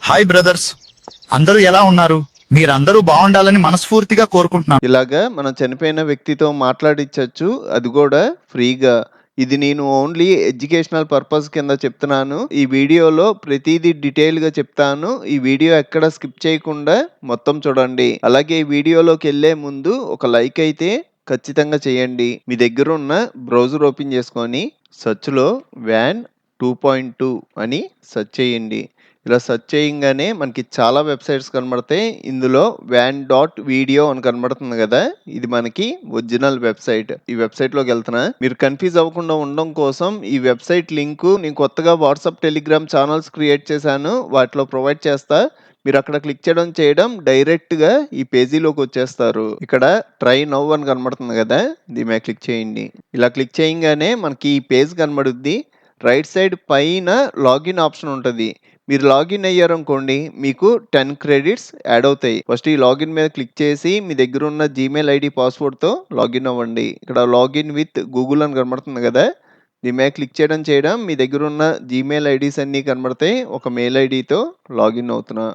Hi brothers, అందరూ ఎలా ఉన్నారు? మీరందరూ బాగుండాలని మనస్ఫూర్తిగా కోరుకుంటున్నాను. ఇలాగా మనం చనిపోయిన వ్యక్తితో మాట్లాడిచ్చచ్చు. అది కూడా ఫ్రీగా. ఇది నేను ఓన్లీ ఎడ్యుకేషనల్ పర్పస్ కింద చెప్తున్నాను. ఈ వీడియోలో ప్రతీదీ డీటెయిల్‌గా చెప్తాను. ఈ వీడియో ఎక్కడ స్కిప్ చేయకుండా మొత్తం చూడండి. అలాగే ఈ వీడియోలోకెళ్ళే ముందు ఒక లైక్ అయితే ఖచ్చితంగా చేయండి. మీ దగ్గరున్న బ్రౌజర్ ఓపెన్ చేసుకొని సెర్చ్‌లో వ్యాన్ 2.2 అని సెర్చ్ చేయండి. ఇలా సెర్చ్ చేయంగానే మనకి చాలా వెబ్‌సైట్స్ కనబడతాయి. ఇందులో వ్యాన్ డాట్ వీడియో అని కనబడుతుంది గదా! ఇది మనకి ఒరిజినల్ వెబ్‌సైట్. ఈ వెబ్‌సైట్‌లోకెళ్తున్నా. మీరు కన్‌ఫ్యూజ్ అవ్వకుండా ఉండడం కోసం ఈ వెబ్‌సైట్ లింకు నేను కొత్తగా వాట్సాప్, టెలిగ్రామ్ ఛానెల్స్ క్రియేట్ చేశాను. వాటిలో ప్రొవైడ్ చేస్తా. మీరక్కడ క్లిక్ చేయడం డైరెక్ట్‌గా ఈ పేజీలోకొచ్చేస్తారు. ఇక్కడ ట్రై నౌ అని కనబడుతుంది గదా! దీని మీద క్లిక్ చేయండి. ఇలా క్లిక్ చేయంగానే మనకి ఈ పేజ్ కనబడుద్ది. రైట్ సైడ్ పైన లాగిన్ ఆప్షన్ ఉంటది. మీరు లాగిన్ అయ్యారనుకోండి మీకు 10 క్రెడిట్స్ యాడ్ అవుతాయి. ఫస్ట్ ఈ లాగిన్ మీద క్లిక్ చేసి మీ దగ్గరున్న జీమెయిల్ ఐడీ పాస్వర్డ్‌తో లాగిన్ అవ్వండి. ఇక్కడ లాగిన్ విత్ గూగుల్ అని కనబడుతుంది గదా! దీని మీద క్లిక్ చేయడం మీ దగ్గరున్న జీమెయిల్ ఐడీస్ అన్నీ కనబడతాయి. ఒక మెయిల్ ఐడీతో లాగిన్ అవుతున్నా.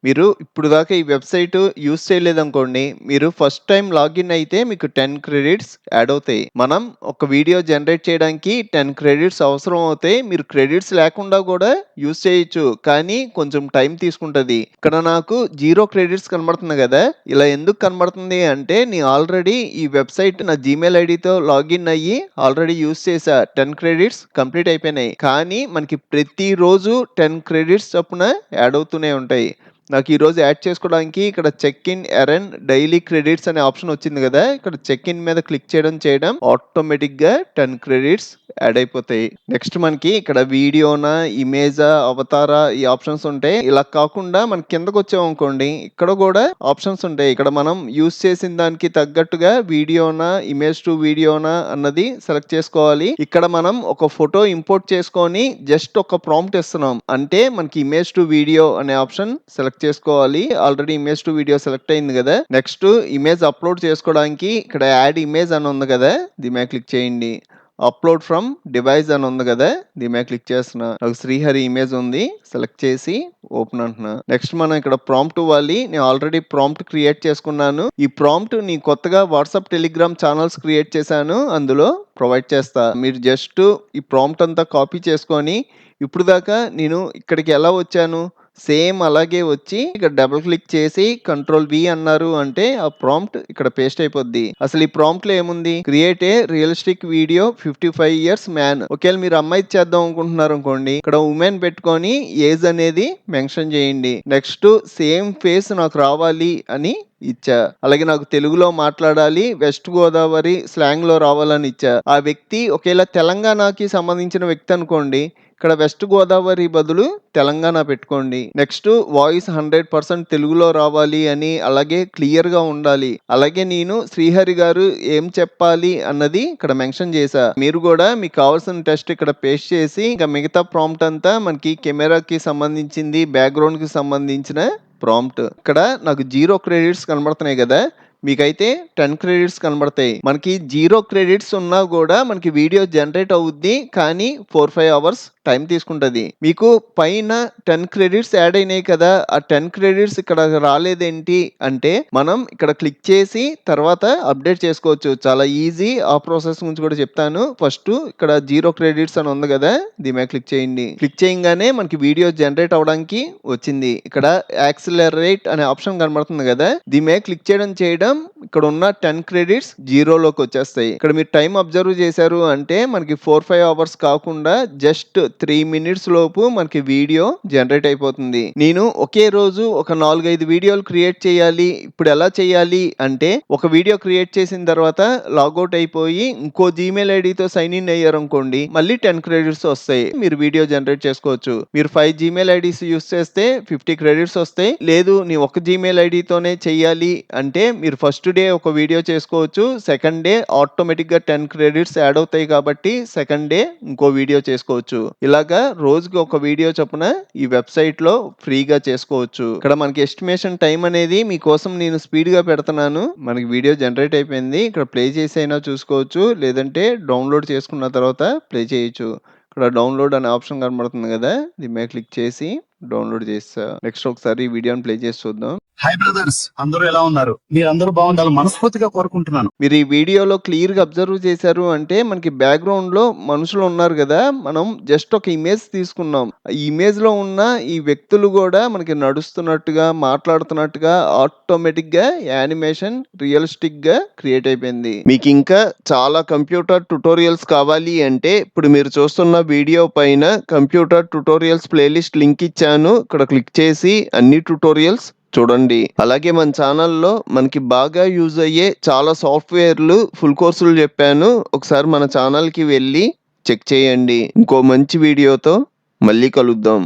మీరు ఇప్పుడు దాకా ఈ వెబ్‌సైట్ యూజ్ చేయలేదనుకోండి, మీరు ఫస్ట్ టైమ్ లాగిన్ అయితే మీకు 10 క్రెడిట్స్ యాడ్ అవుతాయి. మనం ఒక వీడియో జనరేట్ చేయడానికి 10 క్రెడిట్స్ అవసరం అవుతాయి. మీరు క్రెడిట్స్ లేకుండా కూడా యూజ్ చేయొచ్చు. కానీ కొంచెం టైం తీసుకుంటది. ఇక్కడ నాకు 0 క్రెడిట్స్ కనబడుతుంది గదా! ఇలా ఎందుకు కనబడుతుంది అంటే నేను ఆల్రెడీ ఈ వెబ్‌సైట్ నా జీమెయిల్ ఐడీతో లాగిన్ అయ్యి ఆల్రెడీ యూజ్ చేశా. 10 క్రెడిట్స్ కంప్లీట్ అయిపోయినాయి. కానీ మనకి ప్రతిరోజు 10 క్రెడిట్స్ చొప్పున యాడ్ అవుతూనే ఉంటాయి. నాకు ఈరోజు యాడ్ చేసుకోవడానికి ఇక్కడ check in earn daily credits అనే ఆప్షన్ వచ్చింది కదా! ఇక్కడ చెక్ ఇన్ మీద క్లిక్ చేయడం ఆటోమేటిక్‌గా 10 క్రెడిట్స్ యాడ్ అయిపోతాయి. నెక్స్ట్ మనకి ఇక్కడ వీడియోనా, ఇమేజా, అవతారా ఈ ఆప్షన్స్ ఉంటాయి. ఇలా కాకుండా మనం కిందకొచ్చామనుకోండి ఇక్కడ కూడా ఆప్షన్స్ ఉంటాయి. ఇక్కడ మనం యూజ్ చేసిన దానికి తగ్గట్టుగా వీడియోనా, ఇమేజ్ టు వీడియోనా అన్నది సెలెక్ట్ చేసుకోవాలి. ఇక్కడ మనం ఒక ఫోటో ఇంపోర్ట్ చేసుకొని జస్ట్ ఒక ప్రాంప్ట్ ఇస్తున్నాం. అంటే మనకి ఇమేజ్ టు వీడియో అనే ఆప్షన్ సెలెక్ట్ చేసుకోవాలి. Already image to video select అయింది కదా! నెక్స్ట్ ఇమేజ్ అప్‌లోడ్ చేసుకోవడానికి ఇక్కడ యాడ్ ఇమేజ్ అని ఉంది కదా! దీని మీద క్లిక్ చేయండి. అప్‌లోడ్ ఫ్రమ్ డివైస్ అని ఉంది కదా! దీని మీద క్లిక్ చేస్తున్నా. నాకు శ్రీహరి ఇమేజ్ ఉంది. సెలెక్ట్ చేసి ఓపెన్ అంటున్నా. నెక్స్ట్ మనం ఇక్కడ ప్రాంప్ట్ ఇవ్వాలి. నేను ఆల్రెడీ ప్రాంప్ట్ క్రియేట్ చేసుకున్నాను. ఈ ప్రాంప్ట్ నేను కొత్తగా వాట్సాప్, టెలిగ్రామ్ ఛానెల్స్ క్రియేట్ చేశాను. అందులో ప్రొవైడ్ చేస్తా. మీరు జస్ట్ ఈ ప్రాంప్ట్ అంతా కాపీ చేసుకొని ఇప్పుడు దాకా నేను ఇక్కడికి ఎలా వచ్చాను? సేమ్ అలాగే వచ్చి ఇక్కడ డబుల్ క్లిక్ చేసి కంట్రోల్ వి అన్నారు అంటే ఆ ప్రాంప్ట్ ఇక్కడ పేస్ట్ అయిపోద్ది. అసలు ఈ ప్రాంప్ట్ లో ఏముంది? Create a realistic video 55 years man. ఒకవేళ మీరు అమ్మాయి చేద్దాం అనుకుంటున్నారు అనుకోండి, ఇక్కడ ఉమెన్ పెట్టుకొని ఏజ్ అనేది మెన్షన్ చేయండి. నెక్స్ట్ సేమ్ ఫేస్ నాకు రావాలి అని ఇచ్చా. అలాగే నాకు తెలుగులో మాట్లాడాలి, వెస్ట్ గోదావరి స్లాంగ్ లో రావాలని ఇచ్చా. ఆ వ్యక్తి ఒకవేళ తెలంగాణకి సంబంధించిన వ్యక్తి అనుకోండి, ఇక్కడ వెస్ట్ గోదావరి బదులు తెలంగాణ పెట్టుకోండి. నెక్స్ట్ వాయిస్ 100% తెలుగులో రావాలి అని, అలాగే క్లియర్‌గా ఉండాలి. అలాగే నేను శ్రీహరి గారు ఏం చెప్పాలి అన్నది ఇక్కడ మెన్షన్ చేశా. మీరు కూడా మీకు కావాల్సిన టెక్స్ట్ ఇక్కడ పేస్ట్ చేసి ఇంకా మిగతా ప్రాంప్ట్ అంతా మనకి కెమెరాకి సంబంధించింది, బ్యాక్‌గ్రౌండ్‌కి సంబంధించిన ప్రాంప్ట్. ఇక్కడ నాకు 0 క్రెడిట్స్ కనబడుతున్నాయి కదా! మీకైతే 10 క్రెడిట్స్ కనబడతాయి. మనకి 0 క్రెడిట్స్ ఉన్నా గూడా మనకి వీడియో జనరేట్ అవుద్ది. కానీ 4, 5 అవర్స్ టైం తీసుకుంటది. మీకు పైన 10 క్రెడిట్స్ యాడ్ అయినాయి కదా! ఆ 10 క్రెడిట్స్ ఇక్కడ రాలేదేంటి అంటే, మనం ఇక్కడ క్లిక్ చేసి తర్వాత అప్డేట్ చేసుకోవచ్చు. చాలా ఈజీ. ఆ ప్రాసెస్ గురించి కూడా చెప్తాను. ఫస్ట్ ఇక్కడ 0 క్రెడిట్స్ అని ఉంది కదా! దీని మీద క్లిక్ చేయండి. క్లిక్ చేయంగానే మనకి వీడియో జనరేట్ అవ్వడానికి వచ్చింది. ఇక్కడ యాక్సిలరేట్ అనే ఆప్షన్ కనబడుతుంది కదా! దీని మీద క్లిక్ చేయడం ఇక్కడ ఉన్న 10 క్రెడిట్స్ జీరోలోకి వచ్చేస్తాయి. ఇక్కడ మీరు టైం అబ్జర్వ్ చేశారు అంటే మనకి 4, 5 అవర్స్ కాకుండా జస్ట్ 3 మినిట్స్ లోపు మనకి వీడియో జనరేట్ అయిపోతుంది. నేను ఒకే రోజు ఒక 4, 5 వీడియోలు క్రియేట్ చేయాలి. ఇప్పుడు ఎలా చేయాలి అంటే, ఒక వీడియో క్రియేట్ చేసిన తర్వాత లాగౌట్ అయిపోయి ఇంకో జీమెయిల్ ఐడితో సైన్ ఇన్ అయ్యారనుకోండి, మళ్ళీ 10 క్రెడిట్స్ వస్తాయి. మీరు వీడియో జనరేట్ చేసుకోవచ్చు. మీరు 5 జీమెయిల్ ఐడీస్ యూస్ చేస్తే 50 క్రెడిట్స్ వస్తాయి. లేదు నీ ఒక జీమెయిల్ ఐడితోనే చెయ్యాలి అంటే మీరు ఫస్ట్ డే ఒక వీడియో చేసుకోవచ్చు. సెకండ్ డే ఆటోమేటిక్‌గా 10 క్రెడిట్స్ యాడ్ అవుతాయి కాబట్టి సెకండ్ డే ఇంకో వీడియో చేసుకోవచ్చు. ఇలాగా రోజుకి ఒక వీడియో చొప్పున ఈ వెబ్‌సైట్‌లో ఫ్రీగా చేసుకోవచ్చు. ఇక్కడ మనకి ఎస్టిమేషన్ టైం అనేది మీకోసం నేను స్పీడ్‌గా పెడుతున్నాను. మనకి వీడియో జనరేట్ అయిపోయింది. ఇక్కడ ప్లే చేసి అయినా చూసుకోవచ్చు. లేదంటే డౌన్‌లోడ్ చేసుకున్న తర్వాత ప్లే చేయొచ్చు. ఇక్కడ డౌన్లోడ్ అనే ఆప్షన్ కనబడుతుంది కదా, దీని మీద క్లిక్ చేసి డౌన్లోడ్ చేస్తా. నెక్స్ట్ ఒకసారి ఈ వీడియోని ప్లే చేసి చూద్దాం. హాయ్ బ్రదర్స్, అందరూ ఎలా ఉన్నారు? మీరందరూ బాగుండాలని మనస్ఫూర్తిగా కోరుకుంటున్నాను. మీరు ఈ వీడియోలో క్లియర్ గా అబ్జర్వ్ చేశారు అంటే మనకి బ్యాక్గ్రౌండ్ లో మనుషులు ఉన్నారు కదా, మనం జస్ట్ ఒక ఇమేజ్ తీసుకున్నాం. ఈ ఇమేజ్ లో ఉన్న ఈ వ్యక్తులు కూడా మనకి నడుస్తున్నట్టుగా మాట్లాడుతున్నట్టుగా ఆటోమేటిక్ గా యానిమేషన్ రియలిస్టిక్ గా క్రియేట్ అయిపోయింది. మీకు ఇంకా చాలా కంప్యూటర్ ట్యుటోరియల్స్ కావాలి అంటే ఇప్పుడు మీరు చూస్తున్న వీడియో పైన కంప్యూటర్ ట్యుటోరియల్స్ ప్లేలిస్ట్ లింక్ ఇచ్చాను, ఇక్కడ క్లిక్ చేసి అన్ని ట్యుటోరియల్స్ చూడండి. అలాగే మన ఛానల్లో మనకి బాగా యూజ్ అయ్యే చాలా సాఫ్ట్వేర్లు ఫుల్ కోర్సులు చెప్పాను, ఒకసారి మన ఛానల్కి వెళ్ళి చెక్ చేయండి. ఇంకో మంచి వీడియోతో మళ్ళీ కలుద్దాం.